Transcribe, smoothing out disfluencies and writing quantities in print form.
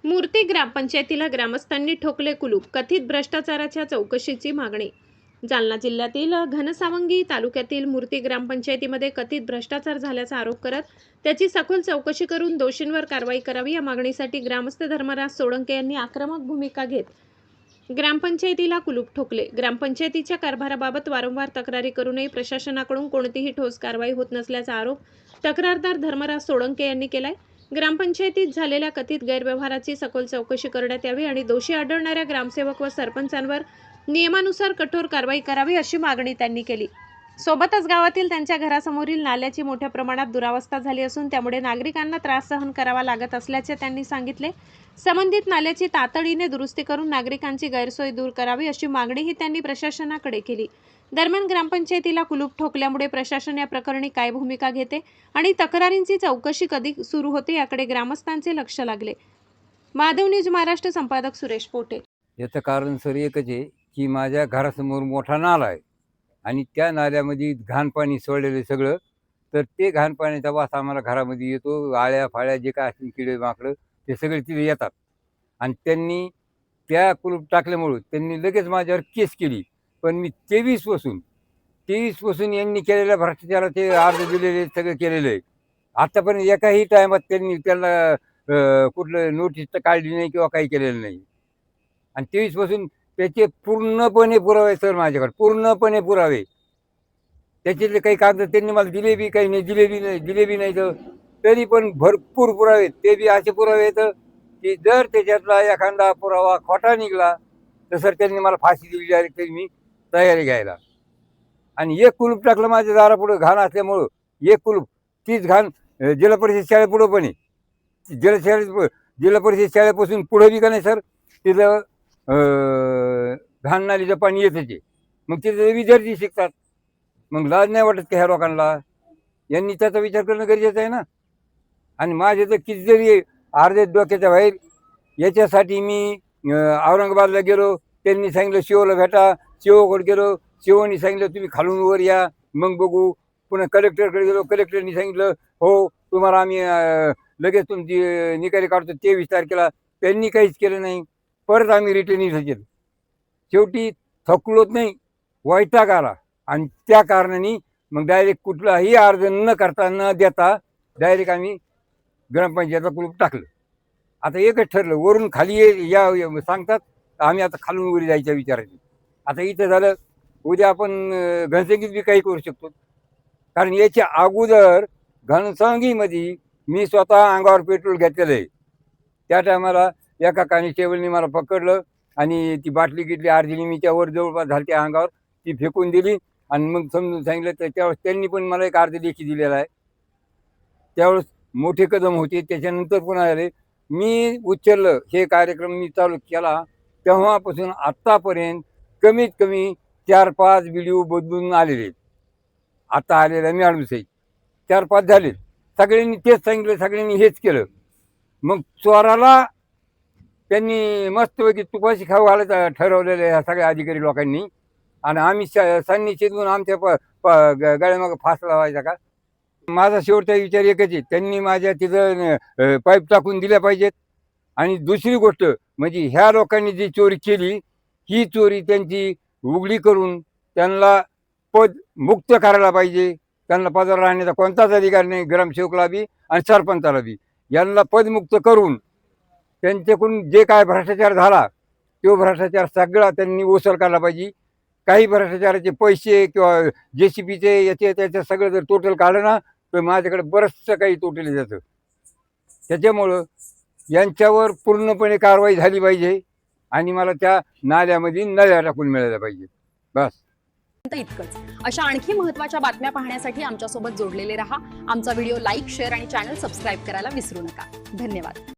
मूर्ती ग्रामपंचायतीला ग्रामस्थांनी ठोकले कुलूप, कथित भ्रष्टाचाराच्या चौकशीची मागणी। जालना जिल्ह्यातील घनसावंगी तालुक्यातील मूर्ती ग्रामपंचायतीमध्ये कथित भ्रष्टाचार झाल्याचा आरोप करत त्याची सखोल चौकशी करून दोषींवर कारवाई करावी या मागणीसाठी ग्रामस्थ धर्मराज सोळंके यांनी आक्रमक भूमिका घेत ग्रामपंचायतीला कुलूप ठोकले। ग्रामपंचायतीच्या कारभाराबाबत वारंवार तक्रारी करूनही प्रशासनाकडून कोणतीही ठोस कारवाई होत नसल्याचा आरोप तक्रारदार धर्मराज सोळंके यांनी केलाय। ग्रामपंचायतीत झालेल्या कथित गैरव्यवहाराची सखोल चौकशी करण्यात यावी आणि दोषी आढळणाऱ्या ग्रामसेवक व सरपंचांवर नियमानुसार कठोर कारवाई करावी अशी मागणी त्यांनी केली। सोबतच गावातील त्यांच्या घरासमोरील नाल्याची मोठ्या प्रमाणात दुरावस्था झाली असून त्यामुळे नागरिकांना त्रास सहन करावा लागत असल्याचे त्यांनी सांगितले। संबंधित नाल्याची तातडीने दुरुस्ती करून नागरिकांची गैरसोय दूर करावी अशी मागणीही त्यांनी प्रशासनाकडे केली। दरम्यान ग्रामपंचायतीला कुलूप ठोकल्यामुळे प्रशासन या प्रकरणी काय भूमिका घेते आणि तक्रारींची चौकशी कधी सुरू होते याकडे ग्रामस्थांचे लक्ष लागले। माधव न्यूज महाराष्ट्र संपादक सुरेश पोटे। याचं कारण सर एकच आहे की माझ्या घरासमोर मोठा नाला आहे आणि त्या नाल्यामध्ये घाण पाणी सोडलेलं सगळं, तर ते घाण पाण्याचा वास आम्हाला घरामध्ये येतो। आळ्या फाळ्या जे काय असतील किडे माकडं ते सगळे तिथे येतात आणि त्यांनी त्या कुलूप टाकल्यामुळं त्यांनी लगेच माझ्यावर केस केली। पण मी 23 पासून यांनी केलेल्या भ्रष्टाचाराचे अर्ज दिलेले सगळं केलेलं आहे। आतापर्यंत एकाही टायमात त्यांनी त्याला कुठलं नोटीस तर काढली नाही किंवा काही केलेलं नाही आणि 23 पासून त्याचे पूर्णपणे पुरावे सर माझ्याकडे, पूर्णपणे पुरावे। त्याच्यातले काही कागद त्यांनी मला दिले बी, काही नाही दिले बी नाही तर तरी पण भरपूर पुरावे। ते बी असे पुरावे आहेत की जर त्याच्यातला एखादा पुरावा खोटा निघाला तर सर त्यांनी मला फाशी दिली डायरेक्ट, तरी मी तयारी घ्यायला। आणि एक कुलूप टाकलं माझ्या दारापुढं घाण असल्यामुळं, एक कुलूप तीच घाण जिल्हा परिषद शाळेपुढं पण आहे। जिल्हा परिषद शाळेपासून पुढं बी का नाही सर तिथं घाण नालीचं पाणी येत होते, मग तिथे विद्यार्थी शिकतात। मग लाज नाही वाटत की ह्या लोकांना? यांनी त्याचा विचार करणं गरजेचं आहे ना। आणि माझे तर कितीतरी अर्धे डोक्याच्या बाहेर याच्यासाठी मी औरंगाबादला गेलो, त्यांनी सांगितलं शिवला भेटा, शिवकडे गेलो, शिवनी सांगितलं तुम्ही खालून वर या मग बघू। पुन्हा कलेक्टरकडे गेलो, कलेक्टरनी सांगितलं हो तुम्हाला आम्ही लगेच तुमची निकाली काढतो 23 तारखेला। त्यांनी काहीच केलं नाही। परत आम्ही रिटर्न इथं गेलो, शेवटी थकलोच नाही, वैताग आला आणि त्या कारणाने मग डायरेक्ट कुठलाही अर्ज न करता न देता डायरेक्ट आम्ही ग्रामपंचायतला कुलूप टाकलं। आता एकच ठरलं, वरून खाली या सांगतात, आम्ही आता खालून वर जायच्या विचाराने। आता इथं झालं, उद्या आपण घनसंगीत बी काही करू शकतो, कारण याच्या अगोदर घनसावंगीमध्ये मी स्वतः अंगावर पेट्रोल घेतलेलं आहे। त्या टायमाला एका कॉन्स्टेबलने मला पकडलं आणि ती बाटली गिटली अर्धी मी त्यावर जवळपास झालत्या अंगावर, ती फेकून दिली आणि मग समजून सांगितलं। तर त्यावेळेस त्यांनी पण मला एक अर्ज लेखी दिलेला आहे। त्यावेळेस मोठे कदम होते, त्याच्यानंतर पुन्हा आले। मी उचललं हे कार्यक्रम मी चालू केला तेव्हापासून आत्तापर्यंत कमीत कमी 4-5 व्हिडिओ बदलून आलेले आहेत। आता आलेला मॅडमच आहे, 4-5 झाले। सगळ्यांनी तेच सांगितलं, सगळ्यांनी हेच केलं। मग चोराला त्यांनी मस्तपैकी तुपाशी खाऊ घालायचं ठरवलेलं आहे सगळ्या अधिकारी लोकांनी, आणि आम्ही संनिश्चितून आमच्या गळ्यामागं फास लावायचा का? माझा शेवटचा विचार एकच आहे, त्यांनी माझ्या तिथं पाईप टाकून दिल्या पाहिजेत। आणि दुसरी गोष्ट म्हणजे ह्या लोकांनी जी चोरी केली ही चोरी त्यांची उघडी करून त्यांना पद मुक्त करायला पाहिजे। त्यांना पदावर राहण्याचा कोणताच अधिकार नाही, ग्रामसेवकला बी आणि सरपंचाला बी। यांना पदमुक्त करून त्यांच्याकडून जे काय भ्रष्टाचार झाला तो भ्रष्टाचार सगळा त्यांनी वसूल करायला पाहिजे। काही भ्रष्टाचाराचे पैसे किंवा JCBचे याचे त्याचं सगळं जर टोटल काढलं ना तर माझ्याकडे बरंचसं काही टोटल जातं। त्याच्यामुळं यांच्यावर पूर्णपणे कारवाई झाली पाहिजे आणि मला त्या नाल्यामध्ये नळ्या टाकून मिळाल्या पाहिजे, बस इतकंच। अशा आणखी महत्त्वाच्या बातम्या पाहण्यासाठी आमच्यासोबत जोडलेले रहा। आमचा व्हिडिओ लाईक, शेअर आणि चॅनल सबस्क्राईब करायला विसरू नका। धन्यवाद।